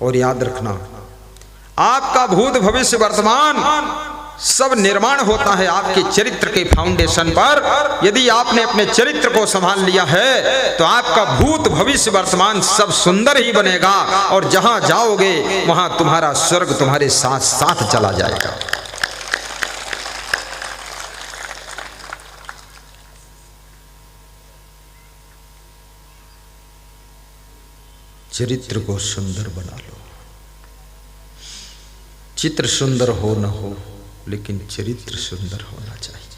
और याद रखना, आपका भूत भविष्य वर्तमान सब निर्माण होता है आपके चरित्र के फाउंडेशन पर। यदि आपने अपने चरित्र को संभाल लिया है तो आपका भूत भविष्य वर्तमान सब सुंदर ही बनेगा, और जहां जाओगे वहां तुम्हारा स्वर्ग तुम्हारे साथ साथ चला जाएगा। चरित्र को सुंदर बना लो। चित्र सुंदर हो न हो, लेकिन चरित्र सुंदर होना चाहिए,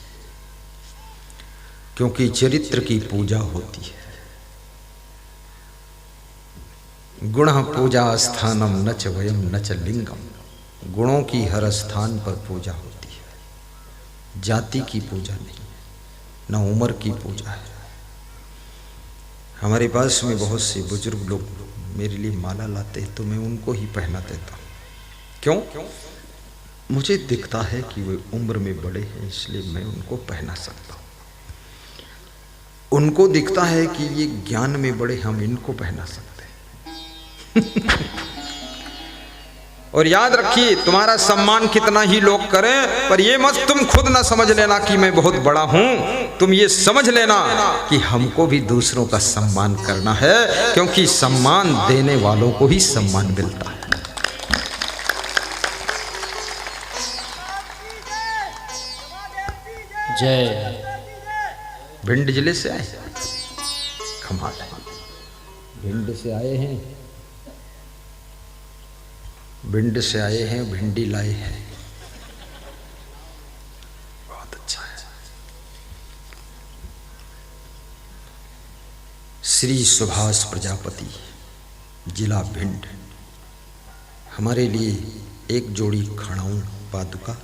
क्योंकि चरित्र की पूजा होती है। गुणः पूजा स्थानम न च वयम न च लिंगम। गुणों की हर स्थान पर पूजा होती है, जाति की पूजा नहीं, न उम्र की पूजा है। हमारे पास में बहुत से बुजुर्ग लोग मेरे लिए माला लाते हैं तो मैं उनको ही पहना देता हूँ। क्यों? मुझे दिखता है कि वे उम्र में बड़े हैं, इसलिए मैं उनको पहना सकता हूँ। उनको दिखता है कि ये ज्ञान में बड़े, हम इनको पहना सकते हैं। और याद रखिए, तुम्हारा सम्मान कितना ही लोग करें, पर ये मत तुम खुद ना समझ लेना कि मैं बहुत बड़ा हूं। तुम ये समझ लेना कि हमको भी दूसरों का सम्मान करना है, क्योंकि सम्मान देने वालों को ही सम्मान मिलता है। जय। भिंड जिले से आए, कमाल है। भिंड से आए हैं, भिंड से आए हैं, भिंडी लाए हैं। बहुत अच्छा है। श्री सुभाष प्रजापति, जिला भिंड, हमारे लिए एक जोड़ी खड़ाऊं पादुका,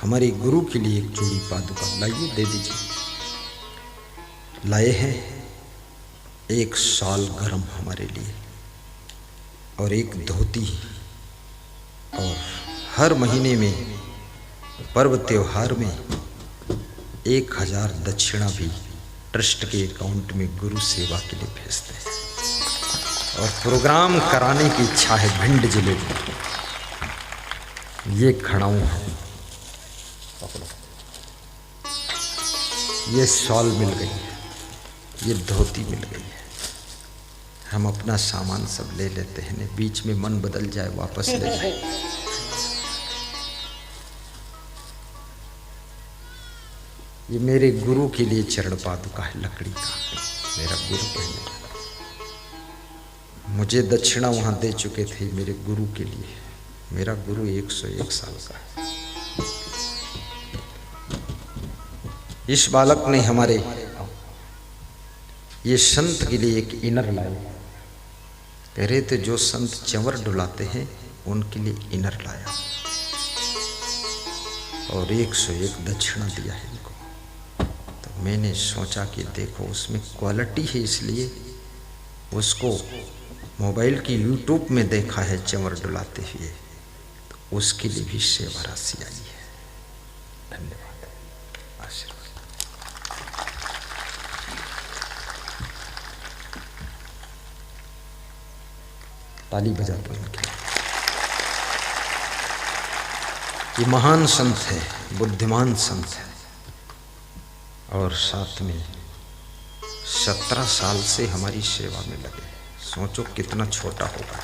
हमारे गुरु के लिए एक जोड़ी पादुका लाइए, दे दीजिए। लाए हैं एक शाल गरम हमारे लिए और एक धोती, और हर महीने में पर्व त्योहार में 1000 दक्षिणा भी ट्रस्ट के अकाउंट में गुरु सेवा के लिए भेजते हैं। और प्रोग्राम कराने की इच्छा है भिंड जिले में। ये खड़ाऊं है, ये शॉल मिल गई है, ये धोती मिल गई है। हम अपना सामान सब ले लेते हैं, बीच में मन बदल जाए वापस ले जाए। ये मेरे गुरु के लिए चरण पादुका है, लकड़ी का, मेरा गुरु पहने। मुझे दक्षिणा वहां दे चुके थे मेरे गुरु के लिए। मेरा गुरु 101 साल का है। इस बालक ने हमारे ये संत के लिए एक इनर लाए। कह रहे थे जो संत चंवर डुलाते हैं उनके लिए इनर लाया, और 101 दक्षिणा दिया है इनको। तो मैंने सोचा कि देखो उसमें क्वालिटी है, इसलिए उसको मोबाइल की यूट्यूब में देखा है चंवर डुलाते हुए, तो उसके लिए भी सेवा राशि आई है। धन्यवाद, आशीर्वाद। ताली बजा दो उनके। ये महान संत है, बुद्धिमान संत है, और साथ में 17 साल से हमारी सेवा में लगे। सोचो कितना छोटा होगा।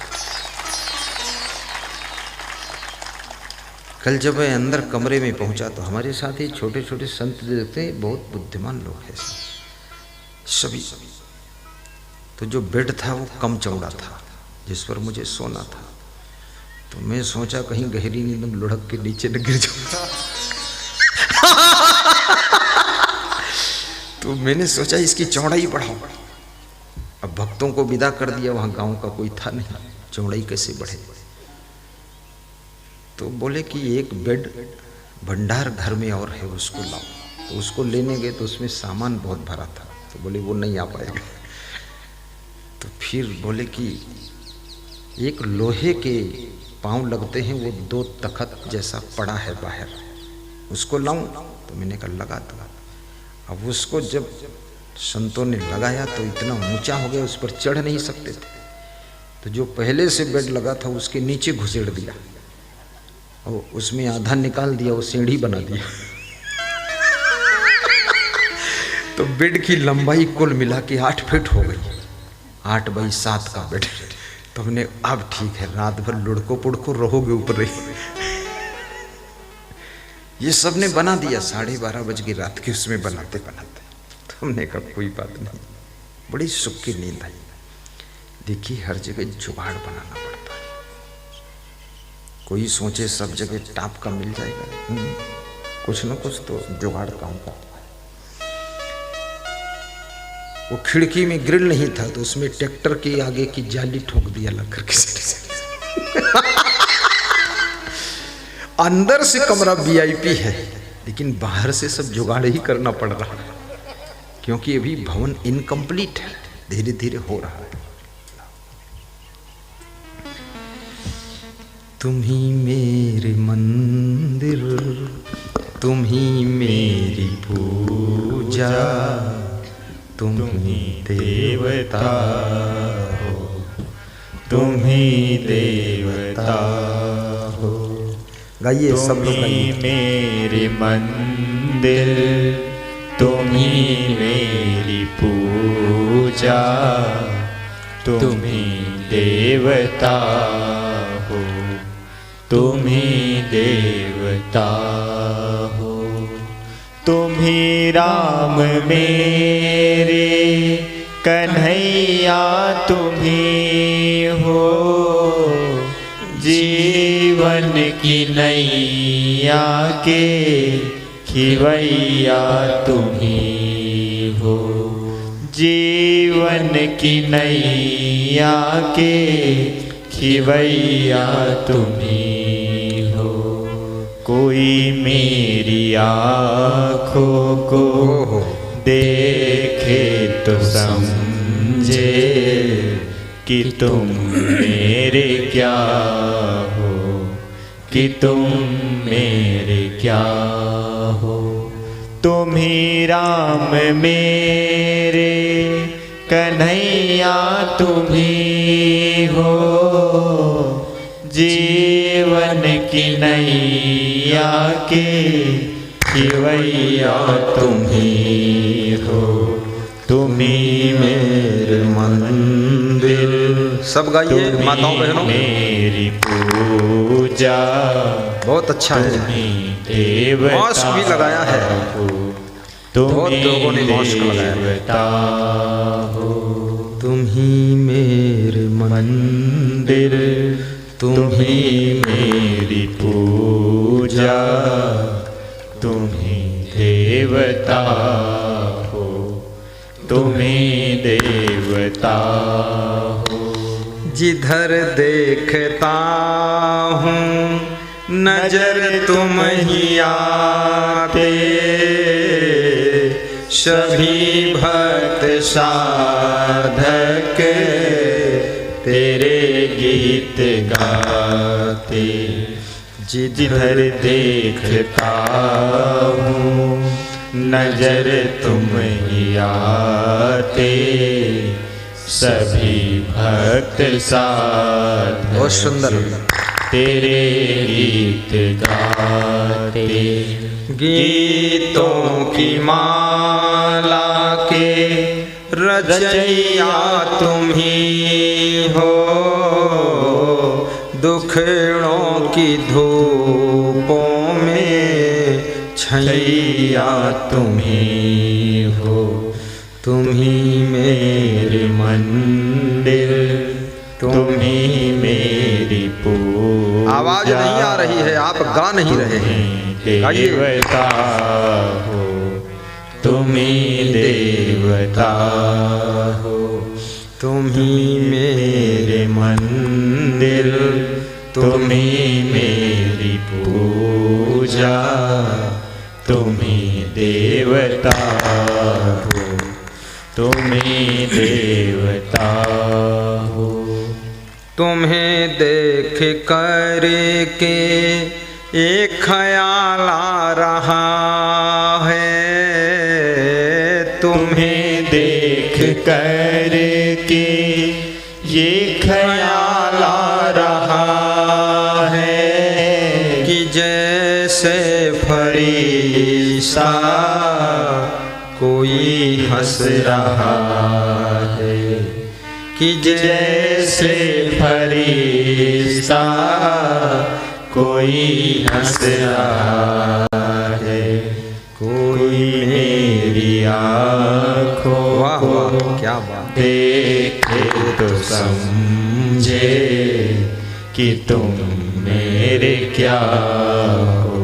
कल जब मैं अंदर कमरे में पहुंचा तो हमारे साथ ही छोटे छोटे संत देखते हैं, बहुत बुद्धिमान लोग हैं सभी। तो जो बेड था वो कम चौड़ा था जिस पर मुझे सोना था, तो मैं सोचा कहीं गहरी नींद में लुढ़क के नीचे न गिर जाऊं। तो मैंने सोचा इसकी चौड़ाई बढ़ाऊं। अब भक्तों को विदा कर दिया, वहां गांव का कोई था नहीं, चौड़ाई कैसे बढ़े। तो बोले कि एक बेड भंडार घर में और है, उसको लाओ। तो उसको लेने गए तो उसमें सामान बहुत भरा था, तो बोले वो नहीं आ पाएगा। तो फिर बोले कि एक लोहे के पांव लगते हैं, वो 2 तख्त जैसा पड़ा है बाहर, उसको लाऊं। तो मैंने कहा लगा दो। अब उसको जब संतों ने लगाया तो इतना ऊंचा हो गया, उस पर चढ़ नहीं सकते थे। तो जो पहले से बेड लगा था उसके नीचे घुसेड़ दिया और उसमें आधा निकाल दिया, वो सीढ़ी बना दिया। तो बेड की लंबाई कुल मिला के 8 फीट हो गई, 8x7 का बेड। तो हमने अब ठीक है, रात भर लुढ़को पुढ़को रहोगे ऊपर ही। ये सब ने बना दिया, 12:30 बज गई रात की उसमें बनाते बनाते। तो हमने कहा कोई बात नहीं, बड़ी सुख की नींद आई। देखिए हर जगह जुगाड़ बनाना पड़ता है। कोई सोचे सब जगह टाप का मिल जाएगा, कुछ ना कुछ तो जुगाड़ काम करता है। वो खिड़की में ग्रिल नहीं था तो उसमें ट्रैक्टर के आगे की जाली ठोक दिया लग किसी से। अंदर से कमरा वीआईपी है, लेकिन बाहर से सब जुगाड़ ही करना पड़ रहा है, क्योंकि अभी भवन इनकम्प्लीट है, धीरे धीरे हो रहा है। तुम ही मेरे मंदिर, तुम ही मेरी पूजा, तुम ही देवता हो, तुम ही देवता हो। गाइए सब लोग गाइए। मेरे मंदिर, तुम ही मेरी पूजा, तुम ही देवता हो, तुम ही देवता हो। तुम ही राम मेरे कन्हैया, तुम ही हो, जीवन की नैया के खिवैया, तुम ही हो, जीवन की नैया के खिवैया, तुम ही हो। कोई मेरी आँखों को देखे तो समझे कि तुम मेरे क्या हो, कि तुम मेरे क्या हो। तुम ही राम मेरे कन्हैया, तुम ही हो, जीवन की नैया के खिवैया, तुम ही हो, तुम ही मेरे मंदिर। सब गाइए माताओं बहनों, मेरी पूजा। बहुत अच्छा है, मास्क भी लगाया है, बहुत लोगों ने मास्क लगाया। तुम ही मेरे मंदिर, तुम ही मेरी पूजा, तुम ही देवता हो, तुम ही देवता हो। जिधर देखता हूँ नजर तुम ही आते, सभी भक्त साधक तेरे गीत गाते। जिधर देखता हूँ नजर तुम ही आते, सभी भक्त साधक बहुत सुंदर तेरे गीत गाते। गीतों की माला के रचैया तुम ही हो, दुखड़ों की धूपों में छैया तुम ही हो, तुम ही मेरे मंदिर, तुम ही मेरी पूजा। आवाज नहीं आ रही है, आप गा नहीं रहे हैं। देवता हो, तुम ही देवता हो, तुम ही मेरे मंदिर, तुम ही मेरी पूजा, तुम ही देवता हो, तुम ही देवता हो। तुम्हें देख कर के एक ख्याल आ रहा है, तुम्हें देख कर के ये ख्याल आ रहा है कि जैसे फरिश्ता कोई हंस रहा है, कि जैसे फरिश्ता कोई हंस रहा है। कोई मेरी आँखों को क्या बात, देखे तो समझे कि तुम मेरे क्या हो,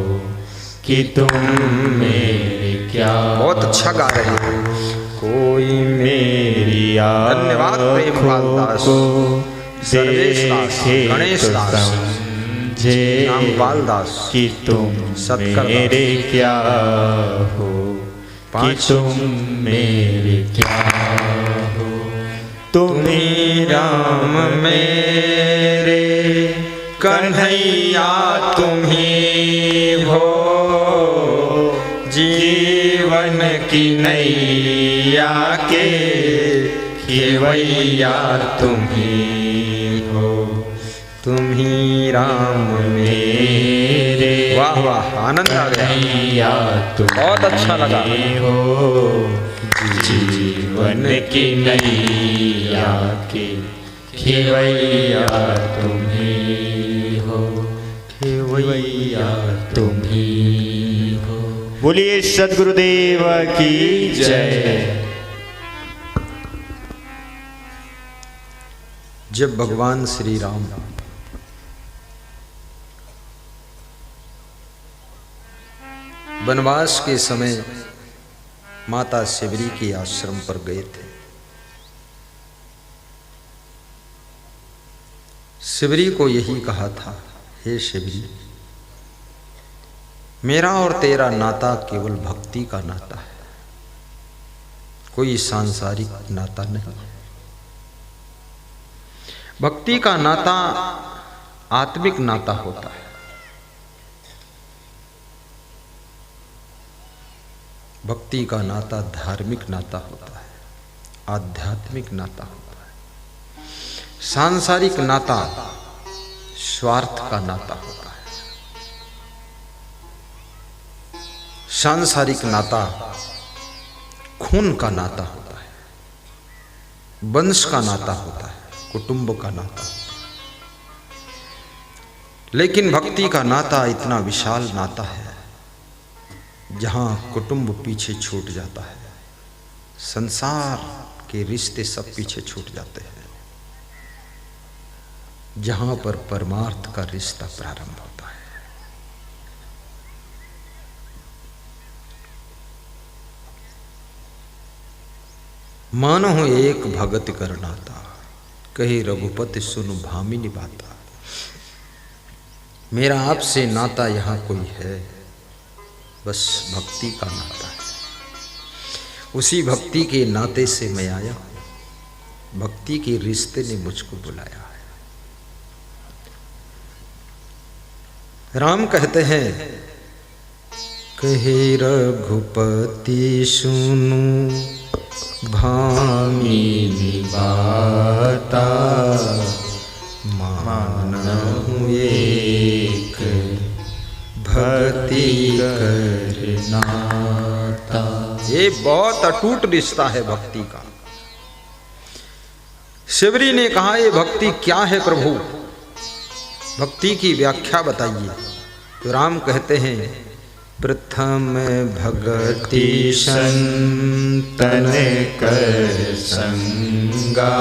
कि तुम मेरे क्या। बहुत अच्छा गा रहे हो। कोई मेरी धन्यवाद प्रेमपाल दास, सर्वेश दास, गणेश दास, रामपाल दास कि तुम सत्कर मेरे क्या हो, कि तुम मेरे क्या हो। तुम ही राम मेरे कन्हैया तुम ही हो, जीवन की नैया के खेवैया तुम ही हो। तुम ही राम मेरे, वाह वाह, आनंद आ गया, तुम बहुत अच्छा लगा हो, जीवन की नैया के खेवैया तुम ही हो, खेवैया तुम ही हो। बोलिए सद्गुरुदेव की जय। जब भगवान श्री राम वनवास के समय माता शिवरी के आश्रम पर गए थे, शिवरी को यही कहा था, हे शिवरी, मेरा और तेरा नाता केवल भक्ति का नाता है, कोई सांसारिक नाता नहीं। भक्ति का नाता आत्मिक नाता होता है। भक्ति का नाता धार्मिक नाता होता है, आध्यात्मिक नाता होता है। सांसारिक नाता स्वार्थ का नाता होता है। सांसारिक नाता खून का नाता होता है, वंश का नाता होता है, कुटुंब का नाता होता है। लेकिन भक्ति का नाता इतना विशाल नाता है जहाँ कुटुंब पीछे छूट जाता है, संसार के रिश्ते सब पीछे छूट जाते हैं, जहाँ पर परमार्थ का रिश्ता प्रारंभ होता है। मानो एक भगत कर नाता, कहे रघुपति सुन भामिनी बाता। मेरा आपसे नाता यहाँ कोई है, बस भक्ति का नाता है। उसी भक्ति के नाते से मैं आया हूँ, भक्ति के रिश्ते ने मुझको बुलाया है। राम कहते हैं, कहे रघुपति सुनु भामिनी बाता, मानहु एक भक्ति कर नाता। ये बहुत अटूट रिश्ता है भक्ति का। शिवरी ने कहा, ये भक्ति क्या है प्रभु, भक्ति की व्याख्या बताइए। तो राम कहते हैं, प्रथम भगति संतन कर संगा,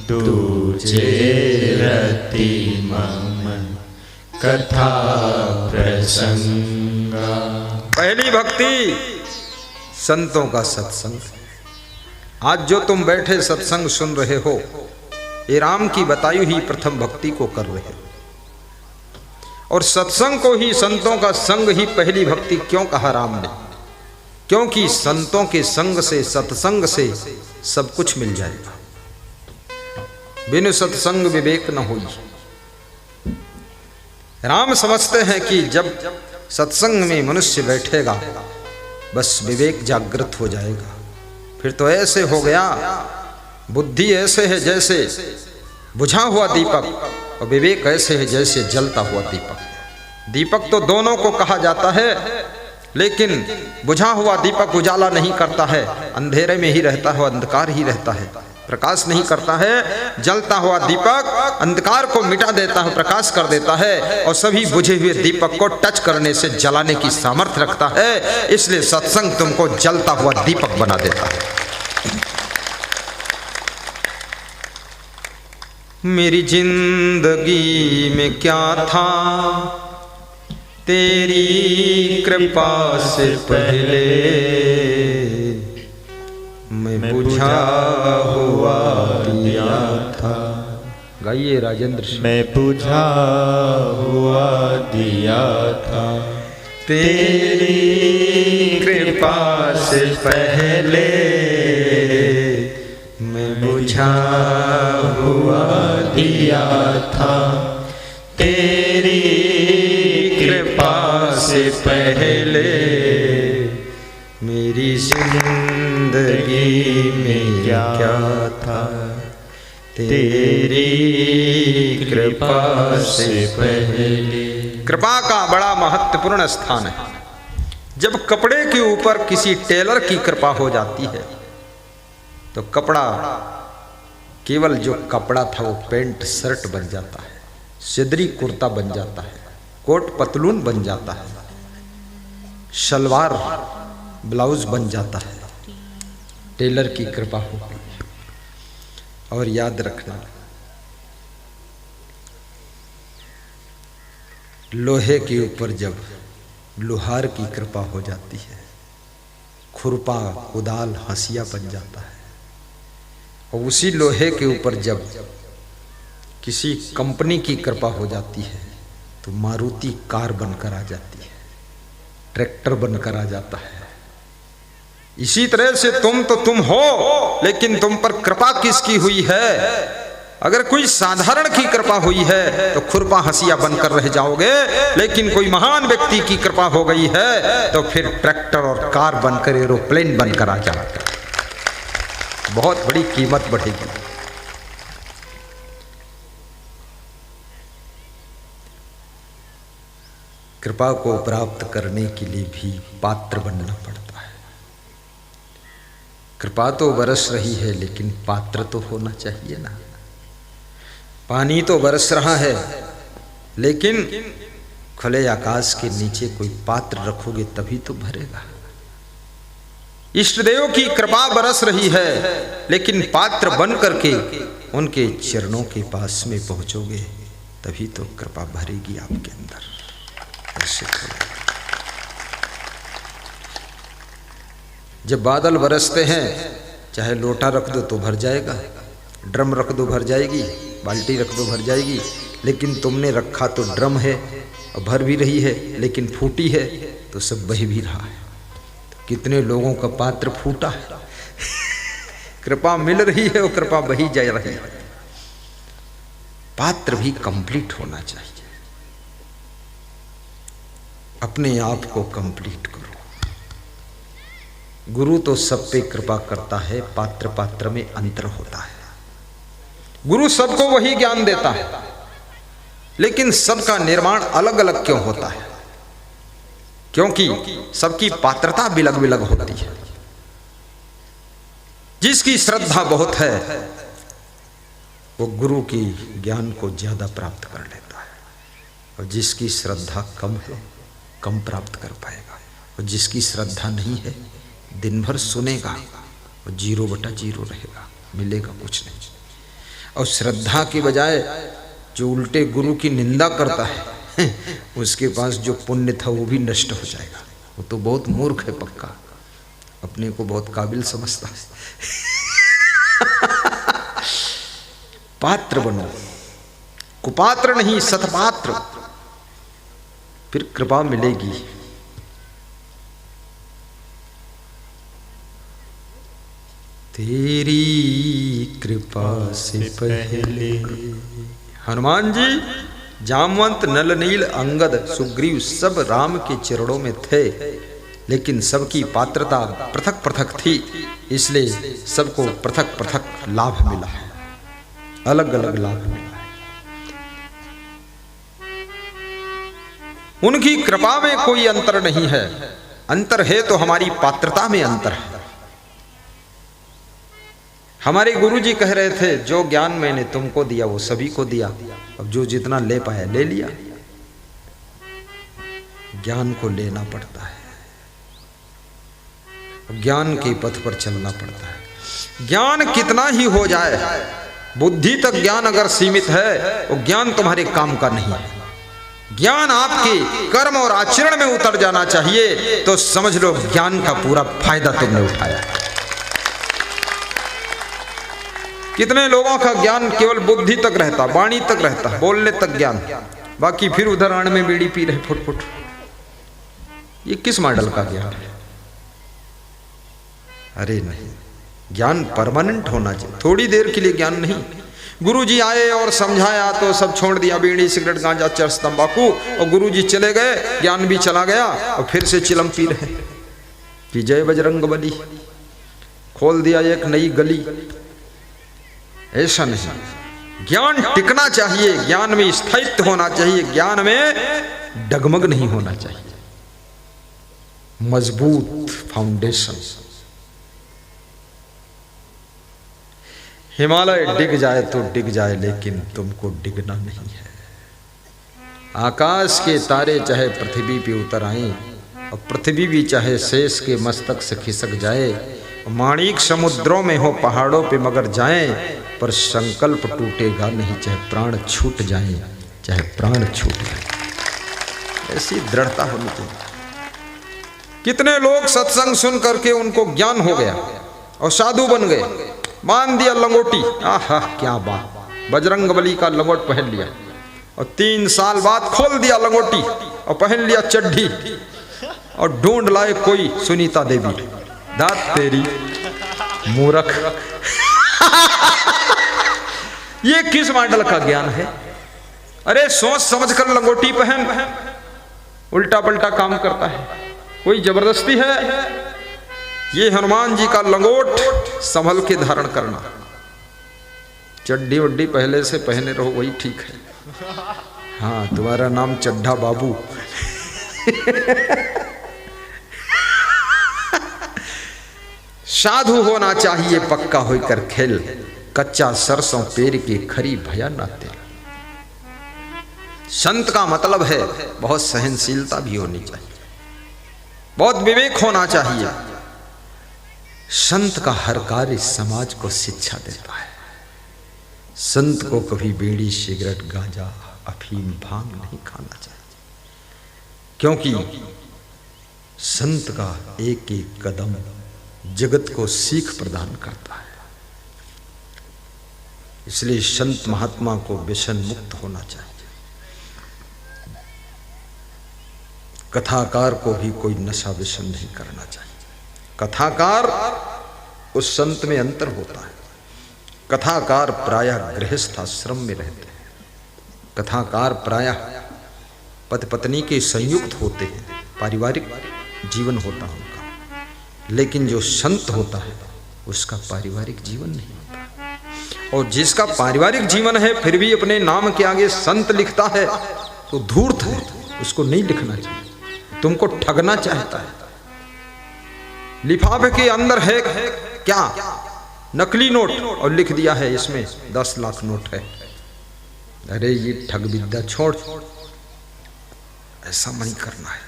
दूजे रति मम कथा प्रसंगा। पहली भक्ति संतों का सत्संग। आज जो तुम बैठे सत्संग सुन रहे हो, ये राम की बताई हुई प्रथम भक्ति को कर रहे हो। और सत्संग को ही, संतों का संग ही पहली भक्ति क्यों कहा राम ने? क्योंकि संतों के संग से, सत्संग से सब कुछ मिल जाएगा। बिनु सत्संग विवेक न होई। राम समझते हैं कि जब सत्संग में मनुष्य बैठेगा, बस विवेक जागृत हो जाएगा। फिर तो ऐसे हो गया बुद्धि ऐसे है जैसे बुझा हुआ दीपक, और विवेक ऐसे है जैसे जलता हुआ दीपक। दीपक तो दोनों को कहा जाता है, लेकिन बुझा हुआ दीपक उजाला नहीं करता है, अंधेरे में ही रहता है, अंधकार ही रहता है, प्रकाश नहीं करता है। जलता हुआ दीपक अंधकार को मिटा देता है, प्रकाश कर देता है, और सभी बुझे हुए दीपक को टच करने से जलाने की सामर्थ्य रखता है। इसलिए सत्संग तुमको जलता हुआ दीपक बना देता है। मेरी जिंदगी में क्या था तेरी कृपा से पहले, मैं बुझा हुआ दिया था। गाइए राजेंद्र। मैं बुझा हुआ दिया था तेरी कृपा से पहले, मैं बुझा हुआ दिया था तेरी कृपा से पहले। मेरी जिंदगी में क्या था तेरी कृपा से पहले। कृपा का बड़ा महत्वपूर्ण स्थान है। जब कपड़े के ऊपर किसी टेलर की कृपा हो जाती है तो कपड़ा, केवल जो कपड़ा था वो पैंट शर्ट बन जाता है, सिदरी कुर्ता बन जाता है, कोट पतलून बन जाता है, शलवार ब्लाउज बन जाता है। टेलर की कृपा हो। और याद रखना, लोहे के ऊपर जब लोहार की कृपा हो जाती है, खुरपा कुदाल हंसिया बन जाता है। और उसी लोहे के ऊपर जब किसी कंपनी की कृपा हो जाती है तो मारुति कार बनकर आ जाती है, ट्रैक्टर बनकर आ जाता है। इसी तरह से तुम तो तुम हो, लेकिन तुम पर कृपा किसकी हुई है? अगर कोई साधारण की कृपा हुई है तो खुरपा हंसिया बनकर रह जाओगे, लेकिन कोई महान व्यक्ति की कृपा हो गई है तो फिर ट्रैक्टर और कार बनकर, एरोप्लेन बनकर आ जाओगे। बहुत बड़ी कीमत बढ़ेगी। कृपा को प्राप्त करने के लिए भी पात्र बनना पड़ता है। कृपा तो बरस रही है, लेकिन पात्र तो होना चाहिए ना। पानी तो बरस रहा है, लेकिन खुले आकाश के नीचे कोई पात्र रखोगे तभी तो भरेगा। इष्ट देव की कृपा बरस रही है, लेकिन पात्र बन करके उनके चरणों के पास में पहुंचोगे तभी तो कृपा भरेगी आपके अंदर। जब बादल बरसते हैं, चाहे लोटा रख दो तो भर जाएगा, ड्रम रख दो भर जाएगी, बाल्टी रख दो भर जाएगी, लेकिन तुमने रखा तो ड्रम है और भर भी रही है, लेकिन फूटी है तो सब बह भी रहा है। तो कितने लोगों का पात्र फूटा है। कृपा मिल रही है और कृपा बही जा रही है। पात्र भी कंप्लीट होना चाहिए। अपने आप को कंप्लीट करो। गुरु तो सब पे कृपा करता है, पात्र पात्र में अंतर होता है। गुरु सबको वही ज्ञान देता है, लेकिन सबका निर्माण अलग अलग क्यों होता है? क्योंकि सबकी पात्रता अलग अलग होती है। जिसकी श्रद्धा बहुत है वो गुरु की ज्ञान को ज्यादा प्राप्त कर लेता है, और जिसकी श्रद्धा कम है कम प्राप्त कर पाएगा। और जिसकी श्रद्धा नहीं है दिन भर सुनेगा और 0/0 रहेगा, मिलेगा कुछ नहीं। और श्रद्धा की बजाय जो उल्टे गुरु की निंदा करता है उसके पास जो पुण्य था वो भी नष्ट हो जाएगा। वो तो बहुत मूर्ख है, पक्का अपने को बहुत काबिल समझता है। पात्र बनो, कुपात्र नहीं, सतपात्र, फिर कृपा मिलेगी। तेरी कृपा से पहले हनुमान जी, जामवंत, नल नील, अंगद, सुग्रीव सब राम के चरणों में थे, लेकिन सबकी पात्रता पृथक पृथक थी, इसलिए सबको पृथक पृथक लाभ मिला है, अलग अलग लाभ मिला है। उनकी कृपा में कोई अंतर नहीं है, अंतर है तो हमारी पात्रता में अंतर है। हमारे गुरुजी कह रहे थे, जो ज्ञान मैंने तुमको दिया वो सभी को दिया, अब जो जितना ले पाया ले लिया। ज्ञान को लेना पड़ता है, ज्ञान के पथ पर चलना पड़ता है। ज्ञान कितना ही हो जाए, बुद्धि तक ज्ञान अगर सीमित है वो ज्ञान तुम्हारे काम का नहीं है। ज्ञान आपके कर्म और आचरण में उतर जाना चाहिए, तो समझ लो ज्ञान का पूरा फायदा तुमने उठाया। कितने लोगों का ज्ञान केवल बुद्धि तक रहता, वाणी तक रहता, बोलने तक ज्ञान, बाकी फिर उधर आड़ में बीड़ी पी रहे फुट फुट। ये किस मॉडल का ज्ञान है? अरे नहीं, ज्ञान परमानेंट होना चाहिए, थोड़ी देर के लिए ज्ञान नहीं। गुरुजी आए और समझाया तो सब छोड़ दिया, बीड़ी सिगरेट गांजा चरस तंबाकू, और गुरुजी चले गए, ज्ञान भी चला गया, और फिर से चिलम पी रहे कि जय बजरंग बली, खोल दिया एक नई गली। ऐसा नहीं, ज्ञान टिकना चाहिए, ज्ञान में स्थायित्व होना चाहिए, ज्ञान में डगमग नहीं होना चाहिए, मजबूत फाउंडेशन। हिमालय डिग जाए तो डिग जाए, लेकिन तुमको डिगना नहीं है। आकाश के तारे चाहे पृथ्वी पे उतर आए, और पृथ्वी भी चाहे शेष के मस्तक से खिसक जाए, माणिक समुद्रों में हो पहाड़ों पे मगर जाए, पर संकल्प टूटेगा नहीं, चाहे प्राण छूट जाए, चाहे प्राण छूट जाए। ऐसी दृढ़ता होनी चाहिए। कितने लोग सत्संग सुन करके उनको ज्ञान हो गया और साधु बन गए, बांध दिया लंगोटी, आहा क्या बात, बजरंग बली का लंगोट पहन लिया, और 3 साल बाद खोल दिया लंगोटी और पहन लिया चड्ढी, और ढूंढ लाए कोई सुनीता देवी, दात तेरी मूर्ख। ये किस मॉडल का ज्ञान है? अरे सोच समझकर लंगोटी पहन, उल्टा पल्टा काम करता है, कोई जबरदस्ती है? ये हनुमान जी का लंगोट संभल के धारण करना, चड्डी वड्डी पहले से पहने रहो वही ठीक है। हाँ, तुम्हारा नाम चड्ढा बाबू। साधु होना चाहिए पक्का होकर खेल, कच्चा सरसों पेड़ के खरी भया ना तेल। संत का मतलब है बहुत सहनशीलता भी होनी चाहिए, बहुत विवेक होना चाहिए। संत का हर कार्य समाज को शिक्षा देता है। संत को कभी बीड़ी सिगरेट गांजा अफीम भांग नहीं खाना चाहिए, क्योंकि संत का एक एक कदम जगत को सीख प्रदान करता है। इसलिए संत महात्मा को व्यसन मुक्त होना चाहिए। कथाकार को भी कोई नशा व्यसन नहीं करना चाहिए। कथाकार उस संत में अंतर होता है। कथाकार प्रायः गृहस्थ आश्रम में रहते हैं, कथाकार प्रायः पति पत्नी के संयुक्त होते हैं, पारिवारिक जीवन होता है उनका। लेकिन जो संत होता है उसका पारिवारिक जीवन नहीं होता, और जिसका पारिवारिक जीवन है फिर भी अपने नाम के आगे संत लिखता है तो धूर्त है, उसको नहीं लिखना चाहिए, तुमको ठगना चाहता है। लिफाफे के अंदर है क्या? नकली नोट, और लिख दिया है इसमें 10 लाख नोट है। अरे ये ठग विद्या छोड़, ऐसा नहीं करना है।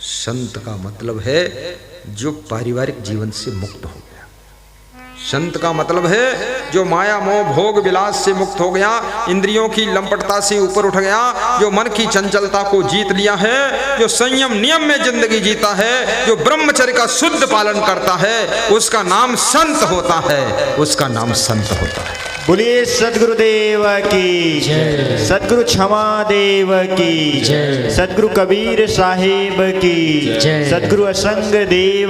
संत का मतलब है जो पारिवारिक जीवन से मुक्त हो गया। संत का मतलब है जो माया मोह भोग विलास से मुक्त हो गया, इंद्रियों की लंपटता से ऊपर उठ गया, जो मन की चंचलता को जीत लिया है, जो संयम नियम में जिंदगी जीता है, जो ब्रह्मचर्य का शुद्ध पालन करता है, उसका नाम संत होता है, उसका नाम संत होता है। बोलिए सदगुरुदेव की जय, सदगुरु क्षमा देव की जय, सदगुरु कबीर साहिब की जय, सदगुरु असंग देव